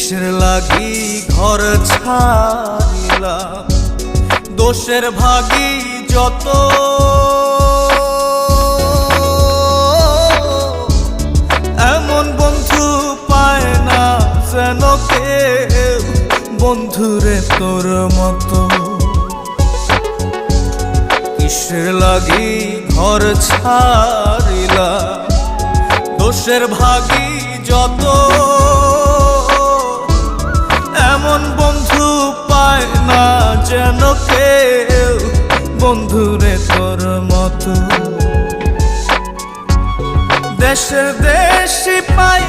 কিসের লাগি ঘর ছাড়িলাম, দোষের ভাগী যত এমন বন্ধু পায় না যেন কেউ, বন্ধুরে তোর মতো। কিসের লাগি ঘর ছাড়িলাম, দোষের ভাগী যত এমন বন্ধু পায় না যেন কেউ, বন্ধুরে তোর মতো। দেশের দেশি পায়